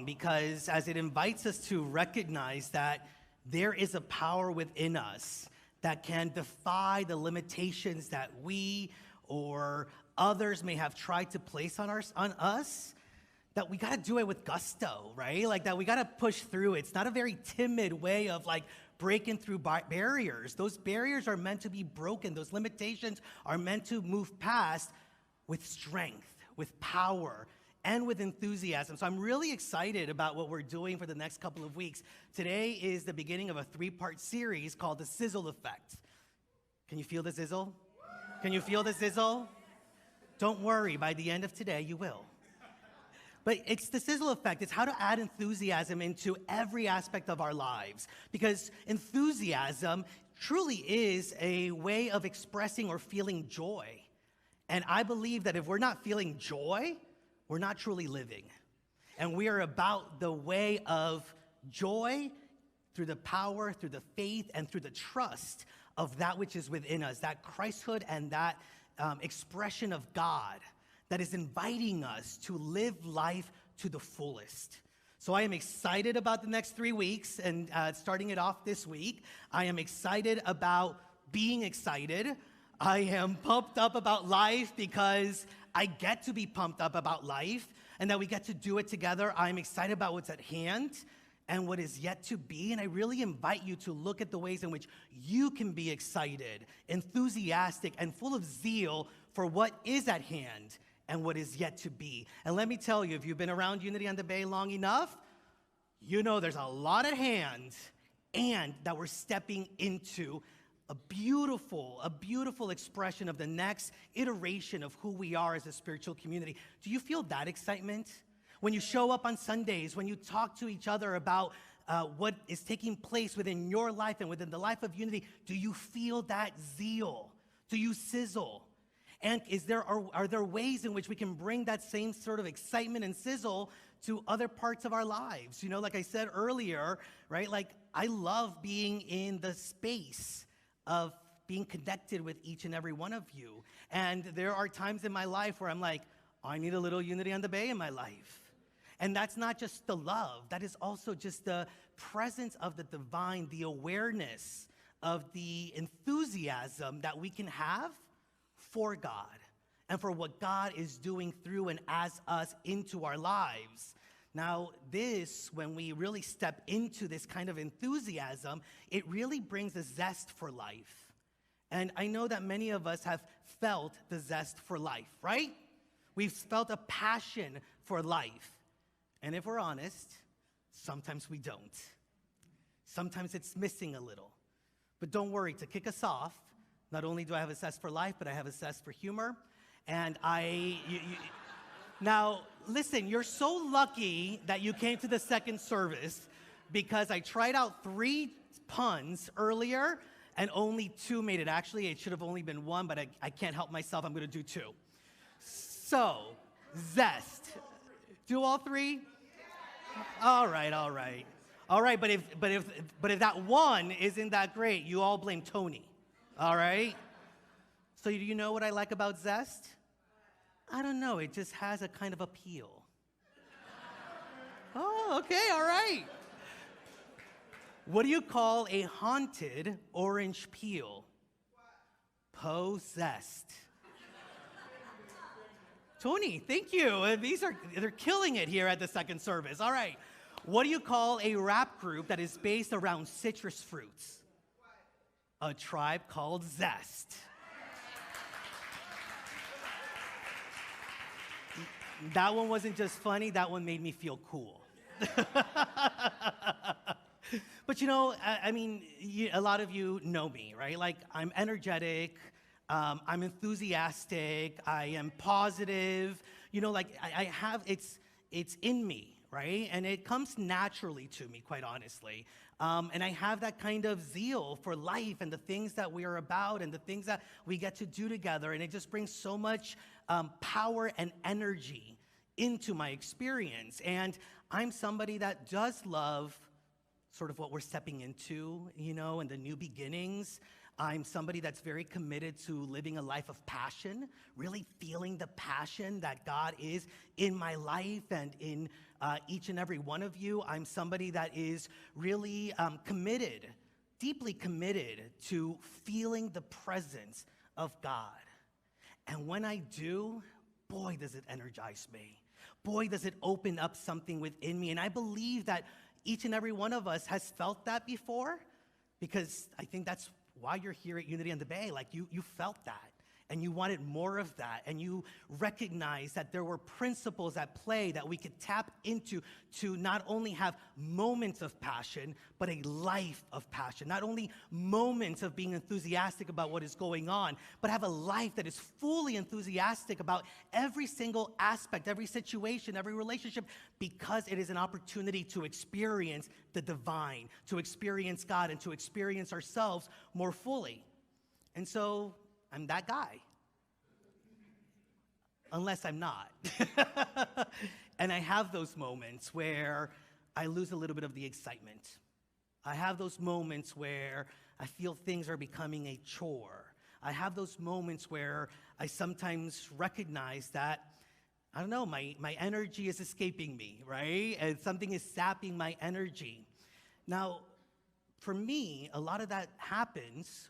song because as it invites us to recognize that there is a power within us that can defy the limitations that we or others may have tried to place on us, that we got to do it with gusto, right? Like that we got to push through. It's not a very timid way of like breaking through barriers. Those barriers are meant to be broken. Those limitations are meant to move past with strength, with power, and with enthusiasm. So I'm really excited about what we're doing for the next couple of weeks. Today is the beginning of a 3-part series called the Sizzle Effect. Can you feel the sizzle? Can you feel the sizzle? Don't worry, by the end of today, you will. But it's the sizzle effect. It's how to add enthusiasm into every aspect of our lives. Because enthusiasm truly is a way of expressing or feeling joy. And I believe that if we're not feeling joy, we're not truly living. And we are about the way of joy through the power, through the faith, and through the trust of that which is within us, that Christhood and that expression of God that is inviting us to live life to the fullest. So I am excited about the next 3 weeks and starting it off this week. I am excited about being excited. I am pumped up about life because I get to be pumped up about life and that we get to do it together. I'm excited about what's at hand and what is yet to be. And I really invite you to look at the ways in which you can be excited, enthusiastic, and full of zeal for what is at hand and what is yet to be. And let me tell you, if you've been around Unity on the Bay long enough, you know there's a lot at hand and that we're stepping into a beautiful expression of the next iteration of who we are as a spiritual community. Do you feel that excitement? When you show up on Sundays, when you talk to each other about what is taking place within your life and within the life of Unity, do you feel that zeal? Do you sizzle? And are there ways in which we can bring that same sort of excitement and sizzle to other parts of our lives? You know, like I said earlier, right? Like I love being in the space of being connected with each and every one of you. And there are times in my life where I'm like, I need a little Unity on the Bay in my life. And that's not just the love, that is also just the presence of the divine, the awareness of the enthusiasm that we can have for God and for what God is doing through and as us into our lives. Now, when we really step into this kind of enthusiasm, it really brings a zest for life. And I know that many of us have felt the zest for life, right? We've felt a passion for life. And if we're honest, sometimes we don't. Sometimes it's missing a little. But don't worry, to kick us off, not only do I have a zest for life, but I have a zest for humor. And now, listen, you're so lucky that you came to the second service because I tried out 3 puns earlier and only 2 made it. Actually, it should have only been 1, but I can't help myself. I'm going to do 2. So, zest. Do all 3? All right. But if that 1 isn't that great, you all blame Tony. All right? So do you know what I like about zest? I don't know. It just has a kind of appeal. Oh, okay, all right. What do you call a haunted orange peel? Possessed. Tony, thank you. They're killing it here at the second service. All right. What do you call a rap group that is based around citrus fruits? A Tribe Called Zest. That one wasn't just funny, that one made me feel cool. But you know, I mean, a lot of you know me, right? Like, I'm energetic, I'm enthusiastic, I am positive. You know, like, I have, it's in me, right? And it comes naturally to me, quite honestly. And I have that kind of zeal for life and the things that we are about and the things that we get to do together. And it just brings so much power and energy into my experience. And I'm somebody that does love sort of what we're stepping into, you know, and the new beginnings. I'm somebody that's very committed to living a life of passion, really feeling the passion that God is in my life and in each and every one of you. I'm somebody that is really committed, deeply committed to feeling the presence of God. And when I do, boy, does it energize me. Boy, does it open up something within me. And I believe that each and every one of us has felt that before, because I think that's why you're here at Unity on the Bay. Like you felt that. And you wanted more of that, and you recognized that there were principles at play that we could tap into to not only have moments of passion, but a life of passion. Not only moments of being enthusiastic about what is going on, but have a life that is fully enthusiastic about every single aspect, every situation, every relationship, because it is an opportunity to experience the divine, to experience God, and to experience ourselves more fully. And so I'm that guy. Unless I'm not. And I have those moments where I lose a little bit of the excitement. I have those moments where I feel things are becoming a chore. I have those moments where I sometimes recognize that, I don't know, my energy is escaping me, right? And something is sapping my energy. Now, for me, a lot of that happens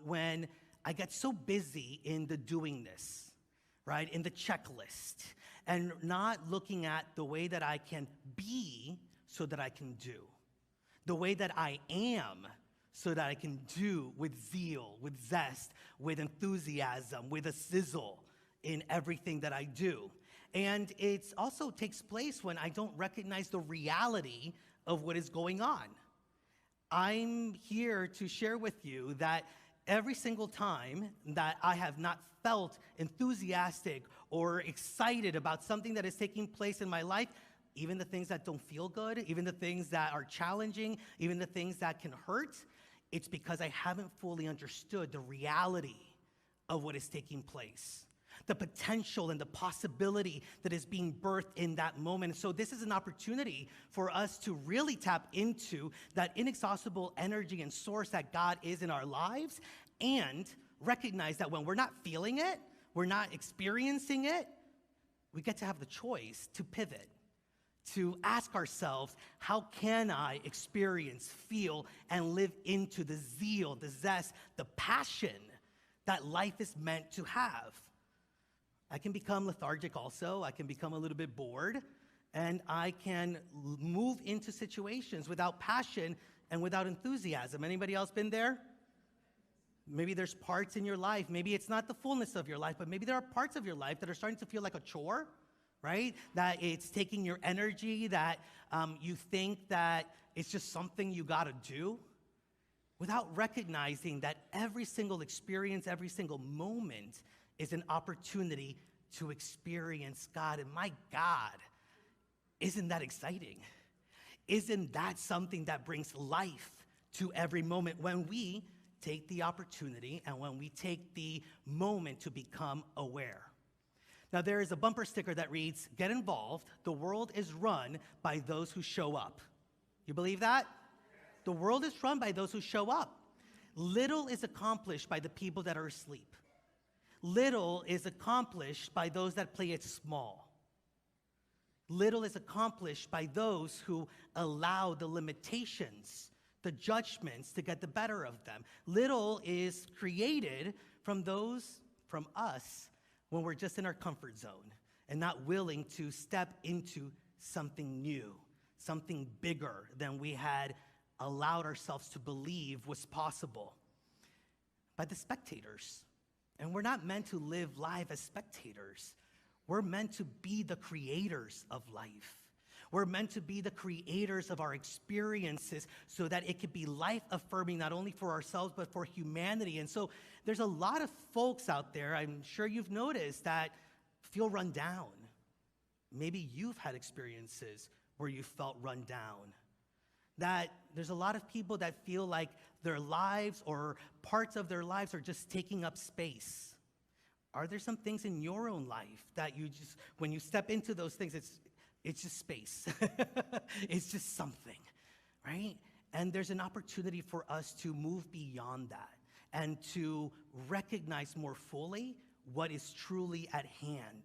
when I get so busy in the doingness, right? In the checklist, and not looking at the way that I can be so that I can do. The way that I am so that I can do with zeal, with zest, with enthusiasm, with a sizzle in everything that I do. And it also takes place when I don't recognize the reality of what is going on. I'm here to share with you that every single time that I have not felt enthusiastic or excited about something that is taking place in my life, even the things that don't feel good, even the things that are challenging, even the things that can hurt, it's because I haven't fully understood the reality of what is taking place, the potential and the possibility that is being birthed in that moment. So this is an opportunity for us to really tap into that inexhaustible energy and source that God is in our lives, and recognize that when we're not feeling it, we're not experiencing it, we get to have the choice to pivot, to ask ourselves, how can I experience, feel, and live into the zeal, the zest, the passion that life is meant to have? I can become lethargic also. I can become a little bit bored, and I can move into situations without passion and without enthusiasm. Anybody else been there? Maybe there's parts in your life, maybe it's not the fullness of your life, but maybe there are parts of your life that are starting to feel like a chore, right? That it's taking your energy, that you think that it's just something you gotta do, without recognizing that every single experience, every single moment is an opportunity to experience God. And my God, isn't that exciting? Isn't that something that brings life to every moment when we take the opportunity and when we take the moment to become aware? Now, there is a bumper sticker that reads, "Get involved. The world is run by those who show up." You believe that? The world is run by those who show up. Little is accomplished by the people that are asleep. Little is accomplished by those that play it small. Little is accomplished by those who allow the limitations, the judgments to get the better of them. Little is created from us, when we're just in our comfort zone and not willing to step into something new, something bigger than we had allowed ourselves to believe was possible. By the spectators. And we're not meant to live life as spectators. We're meant to be the creators of life. We're meant to be the creators of our experiences so that it could be life-affirming, not only for ourselves, but for humanity. And so there's a lot of folks out there, I'm sure you've noticed, that feel run down. Maybe you've had experiences where you felt run down. That there's a lot of people that feel like their lives or parts of their lives are just taking up space. Are there some things in your own life that you just, when you step into those things, it's just space. It's just something, right? And there's an opportunity for us to move beyond that and to recognize more fully what is truly at hand.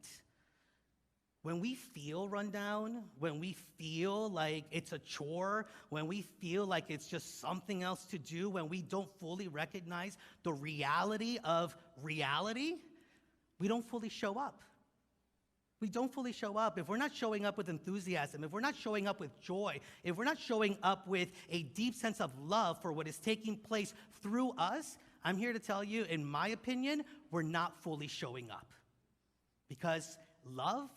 when we feel run down, when we feel like it's a chore, when we feel like it's just something else to do, when we don't fully recognize the reality of reality, we don't fully show up. We don't fully show up. If we're not showing up with enthusiasm, if we're not showing up with joy, if we're not showing up with a deep sense of love for what is taking place through us, I'm here to tell you, in my opinion, we're not fully showing up. Because love,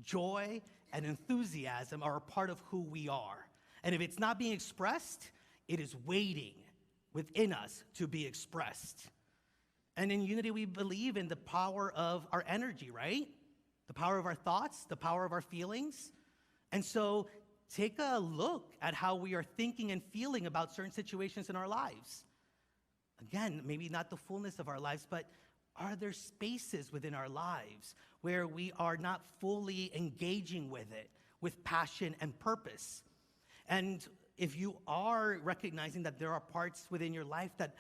joy, and enthusiasm are a part of who we are. And if it's not being expressed, it is waiting within us to be expressed. And in Unity, we believe in the power of our energy, right? The power of our thoughts, the power of our feelings. And so take a look at how we are thinking and feeling about certain situations in our lives. Again, maybe not the fullness of our lives, but are there spaces within our lives where we are not fully engaging with it with passion and purpose? And if you are recognizing that there are parts within your life that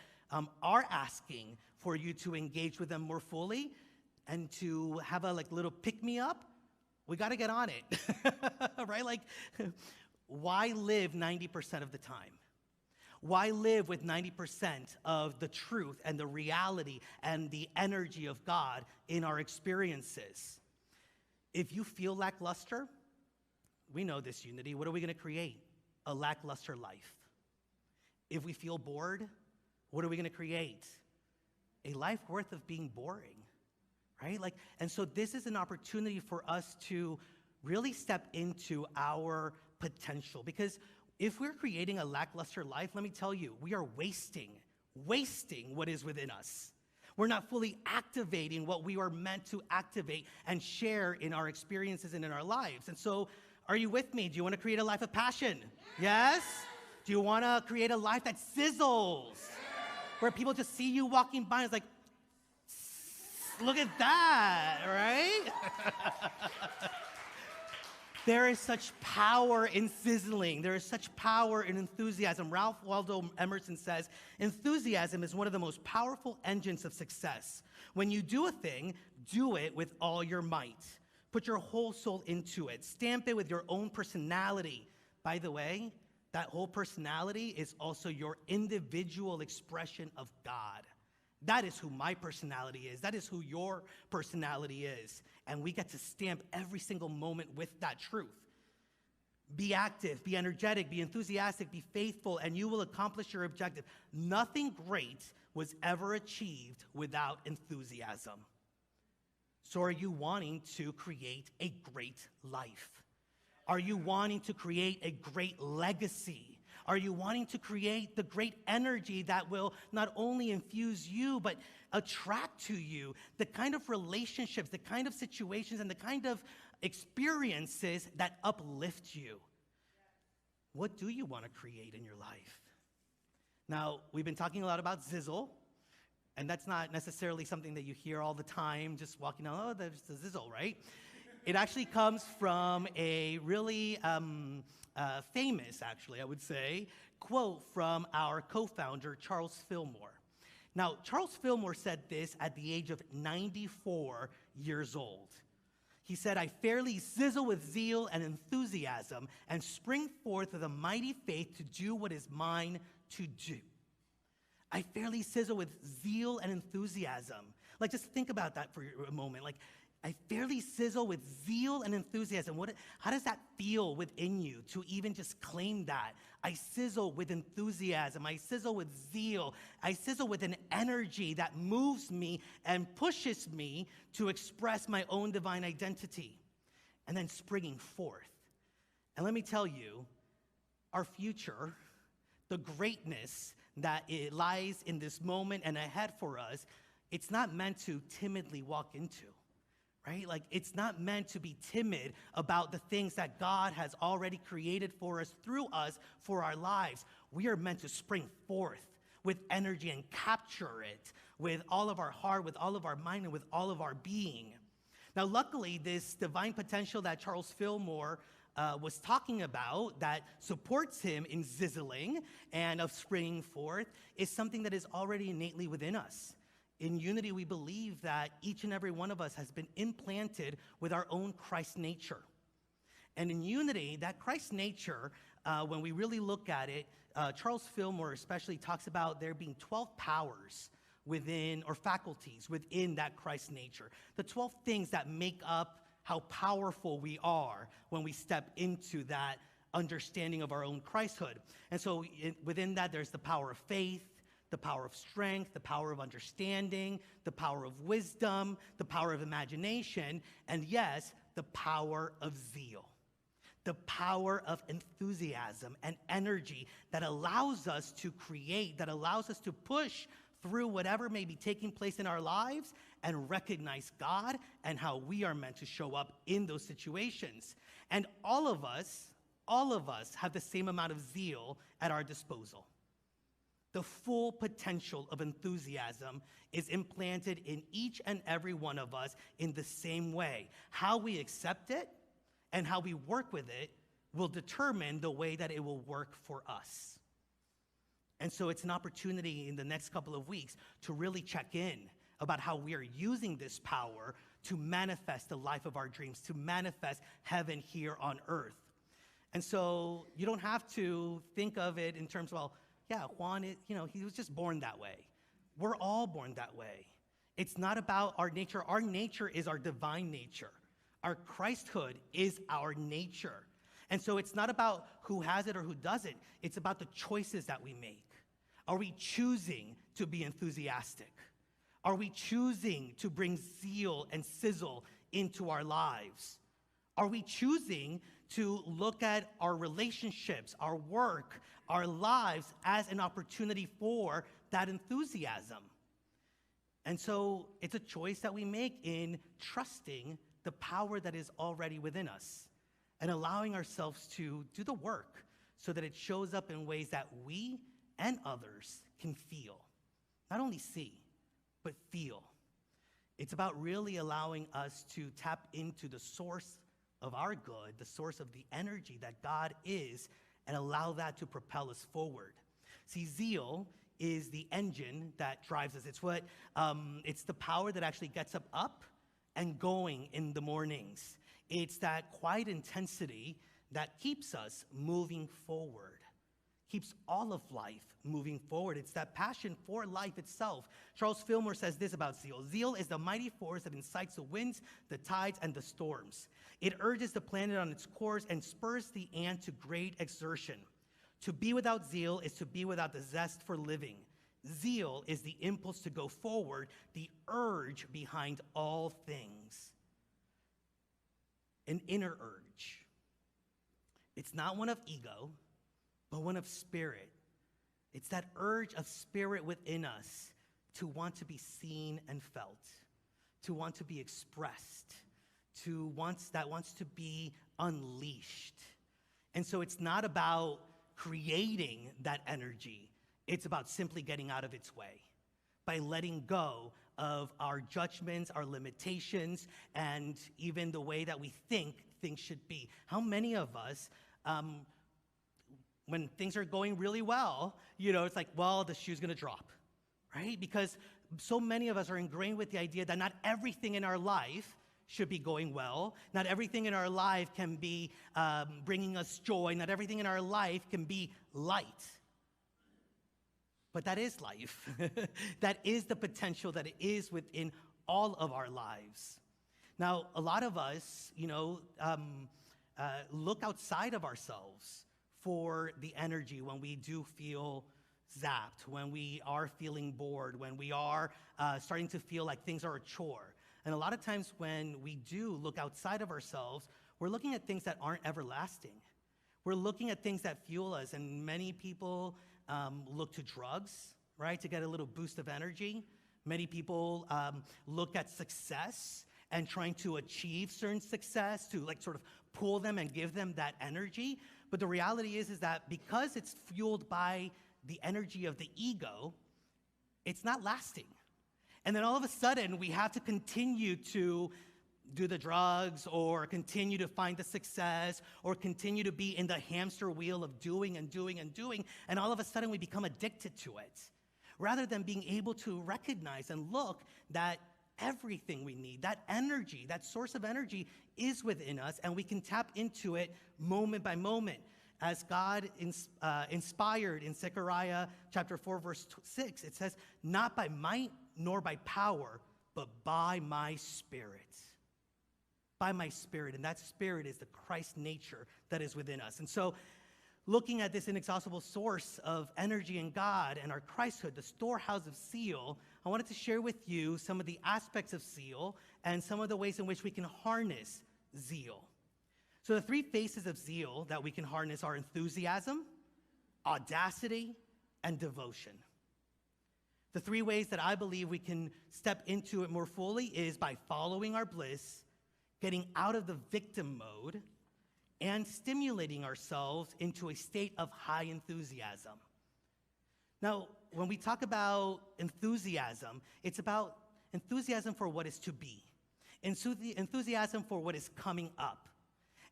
are asking for you to engage with them more fully and to have a little pick-me-up, we got to get on it, right? Why live 90% of the time? Why live with 90% of the truth and the reality and the energy of God in our experiences? If you feel lackluster, we know this, Unity. What are we going to create? A lackluster life. If we feel bored, what are we going to create? A life worth of being boring, right? And so this is an opportunity for us to really step into our potential, because if we're creating a lackluster life, let me tell you, we are wasting what is within us. We're not fully activating what we are meant to activate and share in our experiences and in our lives. And so, are you with me? Do you want to create a life of passion? Yes? Do you want to create a life that sizzles? Where people just see you walking by and it's like, look at that, right? There is such power in sizzling. There is such power in enthusiasm. Ralph Waldo Emerson says, enthusiasm is one of the most powerful engines of success. When you do a thing, do it with all your might. Put your whole soul into it. Stamp it with your own personality. By the way, that whole personality is also your individual expression of God. That is who my personality is. That is who your personality is. And we get to stamp every single moment with that truth. Be active, be energetic, be enthusiastic, be faithful, and you will accomplish your objective. Nothing great was ever achieved without enthusiasm. So are you wanting to create a great life? Are you wanting to create a great legacy? Are you wanting to create the great energy that will not only infuse you, but attract to you the kind of relationships, the kind of situations, and the kind of experiences that uplift you? What do you want to create in your life? Now, we've been talking a lot about Sizzle, and that's not necessarily something that you hear all the time, just walking down, oh, there's the Sizzle, right? It actually comes from a really famous, actually, I would say, quote from our co-founder, Charles Fillmore. Now, Charles Fillmore said this at the age of 94 years old. He said, I fairly sizzle with zeal and enthusiasm and spring forth with a mighty faith to do what is mine to do. I fairly sizzle with zeal and enthusiasm. Just think about that for a moment. I fairly sizzle with zeal and enthusiasm. How does that feel within you to even just claim that? I sizzle with enthusiasm. I sizzle with zeal. I sizzle with an energy that moves me and pushes me to express my own divine identity. And then springing forth. And let me tell you, our future, the greatness that it lies in this moment and ahead for us, it's not meant to timidly walk into. Right? It's not meant to be timid about the things that God has already created for us, through us, for our lives. We are meant to spring forth with energy and capture it with all of our heart, with all of our mind, and with all of our being. Now, luckily, this divine potential that Charles Fillmore was talking about that supports him in sizzling and of springing forth is something that is already innately within us. in Unity, we believe that each and every one of us has been implanted with our own Christ nature. And in Unity, that Christ nature, when we really look at it, Charles Fillmore especially talks about there being 12 powers within, or faculties within that Christ nature. The 12 things that make up how powerful we are when we step into that understanding of our own Christhood. And so within that, there's the power of faith, the power of strength, the power of understanding, the power of wisdom, the power of imagination, and yes, the power of zeal. The power of enthusiasm and energy that allows us to create, that allows us to push through whatever may be taking place in our lives and recognize God and how we are meant to show up in those situations. And all of us have the same amount of zeal at our disposal. The full potential of enthusiasm is implanted in each and every one of us in the same way. How we accept it and how we work with it will determine the way that it will work for us. And so it's an opportunity in the next couple of weeks to really check in about how we are using this power to manifest the life of our dreams, to manifest heaven here on earth. And so you don't have to think of it in terms of, well, yeah, Juan, he was just born that way. We're all born that way. It's not about our nature. Our nature is our divine nature. Our Christhood is our nature. And so it's not about who has it or who doesn't. It's about the choices that we make. Are we choosing to be enthusiastic? Are we choosing to bring zeal and sizzle into our lives? Are we choosing to look at our relationships, our work, our lives as an opportunity for that enthusiasm? And so it's a choice that we make in trusting the power that is already within us and allowing ourselves to do the work so that it shows up in ways that we and others can feel. Not only see, but feel. It's about really allowing us to tap into the source of our good, the source of the energy that God is, and allow that to propel us forward. See, zeal is the engine that drives us. It's the power that actually gets us up and going in the mornings. It's that quiet intensity that keeps us moving forward, keeps all of life moving forward. It's that passion for life itself. Charles Fillmore says this about zeal. Zeal is the mighty force that incites the winds, the tides, and the storms. It urges the planet on its course and spurs the ant to great exertion. To be without zeal is to be without the zest for living. Zeal is the impulse to go forward, the urge behind all things. An inner urge. It's not one of ego, but one of spirit. It's that urge of spirit within us to want to be seen and felt, to want to be expressed, that wants to be unleashed. And so it's not about creating that energy. It's about simply getting out of its way by letting go of our judgments, our limitations, and even the way that we think things should be. How many of us, when things are going really well, it's like, well, the shoe's gonna drop, right? Because so many of us are ingrained with the idea that not everything in our life should be going well. Not everything in our life can be bringing us joy. Not everything in our life can be light. But that is life. That is the potential that it is within all of our lives. Now, a lot of us, look outside of ourselves for the energy when we do feel zapped, when we are feeling bored, when we are starting to feel like things are a chore. And a lot of times when we do look outside of ourselves, we're looking at things that aren't everlasting. We're looking at things that fuel us, and many people look to drugs, right, to get a little boost of energy. Many people look at success and trying to achieve certain success to sort of pull them and give them that energy. But the reality is that because it's fueled by the energy of the ego, it's not lasting. And then all of a sudden, we have to continue to do the drugs or continue to find the success or continue to be in the hamster wheel of doing and doing and doing. And all of a sudden, we become addicted to it, rather than being able to recognize and look that everything we need, that energy, that source of energy is within us, and we can tap into it moment by moment. As God inspired in Zechariah chapter 4, verse 6, it says, not by might nor by power, but by my Spirit. By my Spirit, and that Spirit is the Christ nature that is within us. And so, looking at this inexhaustible source of energy in God and our Christhood, the storehouse of zeal, I wanted to share with you some of the aspects of zeal and some of the ways in which we can harness zeal. So the three faces of zeal that we can harness are enthusiasm, audacity, and devotion. The three ways that I believe we can step into it more fully is by following our bliss, getting out of the victim mode, and stimulating ourselves into a state of high enthusiasm. Now, when we talk about enthusiasm, it's about enthusiasm for what is to be, enthusiasm for what is coming up.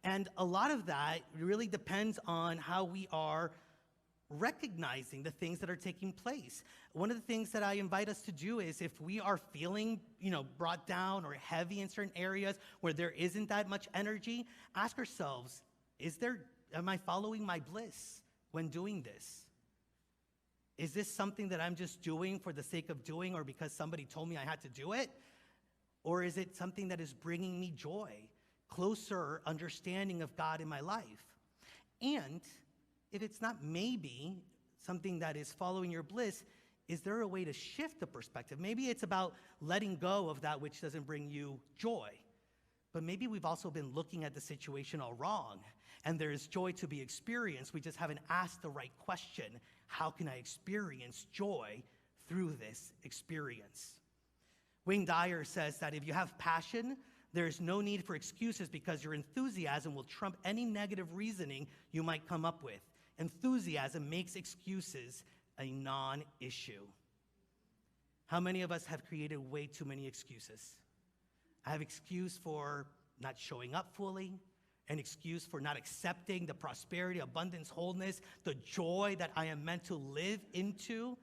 And a lot of that really depends on how we are recognizing the things that are taking place. One of the things that I invite us to do is if we are feeling, brought down or heavy in certain areas where there isn't that much energy, ask ourselves, am I following my bliss when doing this? Is this something that I'm just doing for the sake of doing or because somebody told me I had to do it? Or is it something that is bringing me joy, closer understanding of God in my life? And if it's not maybe something that is following your bliss, is there a way to shift the perspective? Maybe it's about letting go of that which doesn't bring you joy. But maybe we've also been looking at the situation all wrong, and there's joy to be experienced. We just haven't asked the right question. How can I experience joy through this experience? Wayne Dyer says that if you have passion, there's no need for excuses because your enthusiasm will trump any negative reasoning you might come up with. Enthusiasm makes excuses a non-issue. How many of us have created way too many excuses? I have excuse for not showing up fully, an excuse for not accepting the prosperity, abundance, wholeness, the joy that I am meant to live into,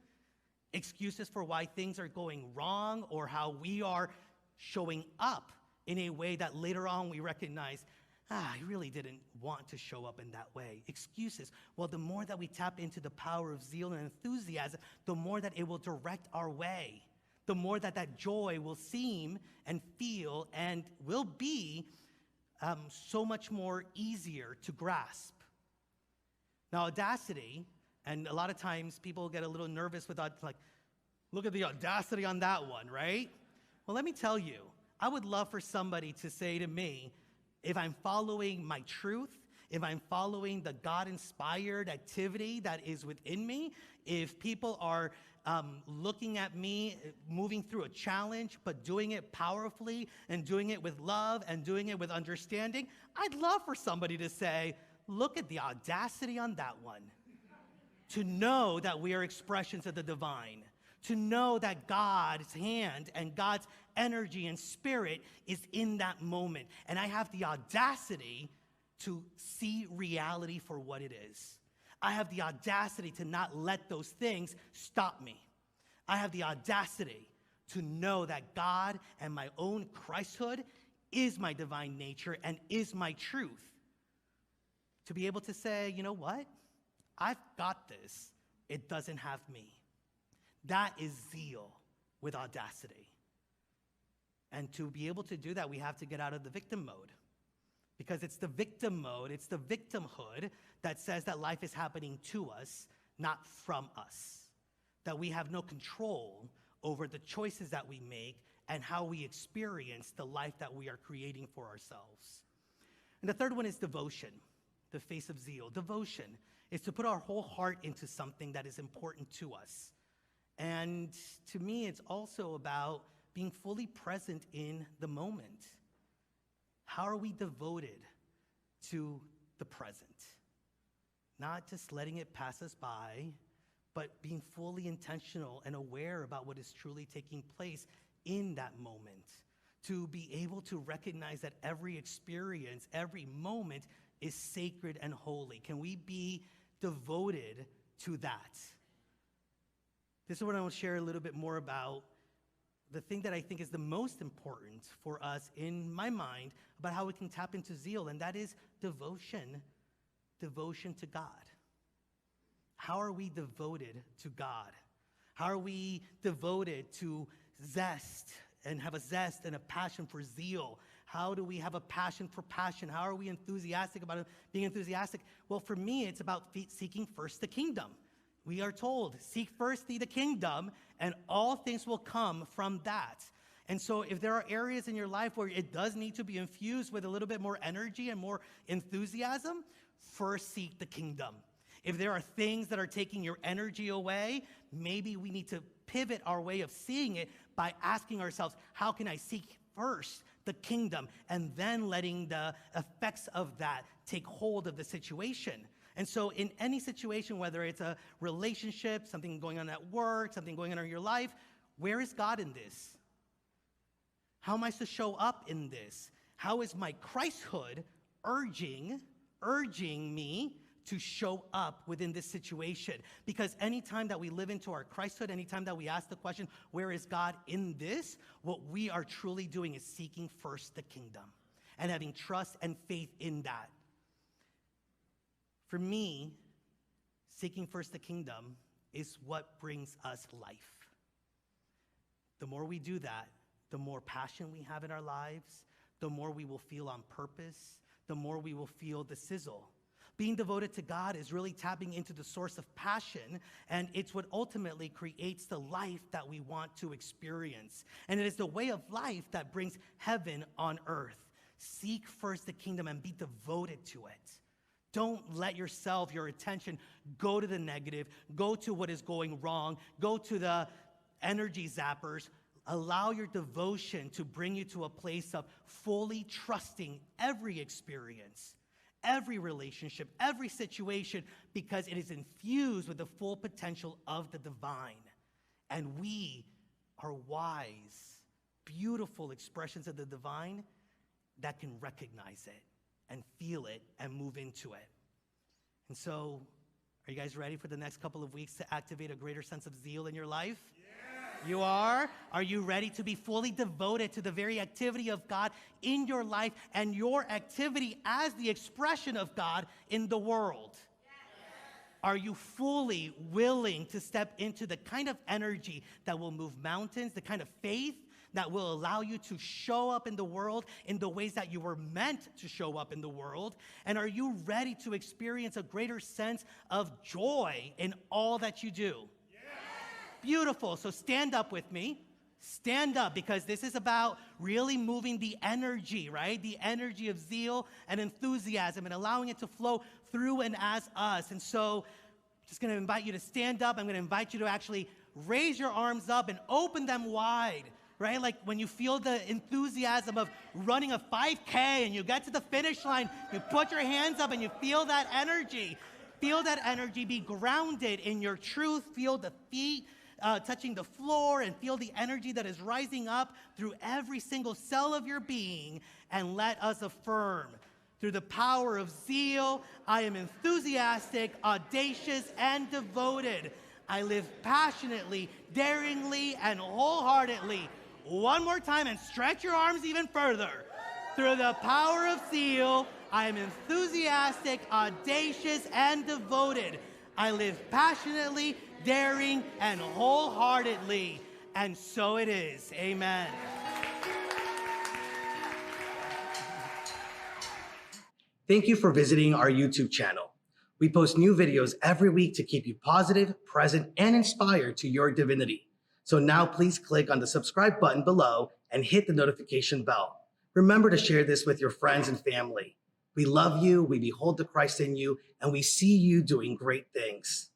excuses for why things are going wrong or how we are showing up in a way that later on we recognize, I really didn't want to show up in that way. Excuses. Well, the more that we tap into the power of zeal and enthusiasm, the more that it will direct our way. The more that that joy will seem and feel and will be so much more easier to grasp. Now, audacity, and a lot of times people get a little nervous with like, look at the audacity on that one, right? Well, let me tell you, I would love for somebody to say to me, if I'm following my truth, if I'm following the God-inspired activity that is within me, if people are looking at me, moving through a challenge, but doing it powerfully and doing it with love and doing it with understanding, I'd love for somebody to say, look at the audacity on that one. To know that we are expressions of the divine. To know that God's hand and God's energy and spirit is in that moment. And I have the audacity to see reality for what it is. I have the audacity to not let those things stop me. I have the audacity to know that God and my own Christhood is my divine nature and is my truth. To be able to say, you know what? I've got this. It doesn't have me. That is zeal with audacity. And to be able to do that, we have to get out of the victim mode. Because it's the victim mode, it's the victimhood that says that life is happening to us, not from us. That we have no control over the choices that we make and how we experience the life that we are creating for ourselves. And the third one is devotion, the face of zeal. Devotion is to put our whole heart into something that is important to us. And to me, it's also about being fully present in the moment. How are we devoted to the present? Not just letting it pass us by, but being fully intentional and aware about what is truly taking place in that moment. To be able to recognize that every experience, every moment is sacred and holy. Can we be devoted to that? This is what I want to share a little bit more about the thing that I think is the most important for us in my mind about how we can tap into zeal, and that is devotion. Devotion to God. How are we devoted to God? How are we devoted to zest and have a zest and a passion for zeal? How do we have a passion for passion? How are we enthusiastic about it, being enthusiastic? Well, for me, it's about seeking first the kingdom. We are told, seek first the kingdom, and all things will come from that. And so if there are areas in your life where it does need to be infused with a little bit more energy and more enthusiasm, first seek the kingdom. If there are things that are taking your energy away, maybe we need to pivot our way of seeing it by asking ourselves, how can I seek first the kingdom, and then letting the effects of that take hold of the situation? And so in any situation, whether it's a relationship, something going on at work, something going on in your life, where is God in this? How am I to show up in this? How is my Christhood urging me to show up within this situation? Because anytime that we live into our Christhood, anytime that we ask the question, where is God in this? What we are truly doing is seeking first the kingdom and having trust and faith in that. For me, seeking first the kingdom is what brings us life. The more we do that, the more passion we have in our lives, the more we will feel on purpose, the more we will feel the sizzle. Being devoted to God is really tapping into the source of passion, and it's what ultimately creates the life that we want to experience. And it is the way of life that brings heaven on earth. Seek first the kingdom and be devoted to it. Don't let yourself, your attention, go to the negative, go to what is going wrong, go to the energy zappers. Allow your devotion to bring you to a place of fully trusting every experience, every relationship, every situation, because it is infused with the full potential of the divine. And we are wise, beautiful expressions of the divine that can recognize it and feel it and move into it. And so, are you guys ready for the next couple of weeks to activate a greater sense of zeal in your life? Yes. You are? Are you ready to be fully devoted to the very activity of God in your life and your activity as the expression of God in the world? Yes. Are you fully willing to step into the kind of energy that will move mountains, the kind of faith that will allow you to show up in the world in the ways that you were meant to show up in the world? And are you ready to experience a greater sense of joy in all that you do? Yes. Beautiful. So stand up with me. Stand up, because this is about really moving the energy, right? The energy of zeal and enthusiasm and allowing it to flow through and as us. And so I'm just going to invite you to stand up. I'm going to invite you to actually raise your arms up and open them wide. Right? Like when you feel the enthusiasm of running a 5K and you get to the finish line, you put your hands up and you feel that energy. Feel that energy, be grounded in your truth, feel the feet touching the floor, and feel the energy that is rising up through every single cell of your being. And let us affirm, through the power of zeal, I am enthusiastic, audacious, and devoted. I live passionately, daringly, and wholeheartedly. One more time, and stretch your arms even further. Through the power of zeal, I am enthusiastic, audacious, and devoted. I live passionately, daring, and wholeheartedly. And so it is. Amen. Thank you for visiting our YouTube channel. We post new videos every week to keep you positive, present, and inspired to your divinity. So now please click on the subscribe button below and hit the notification bell. Remember to share this with your friends and family. We love you, we behold the Christ in you, and we see you doing great things.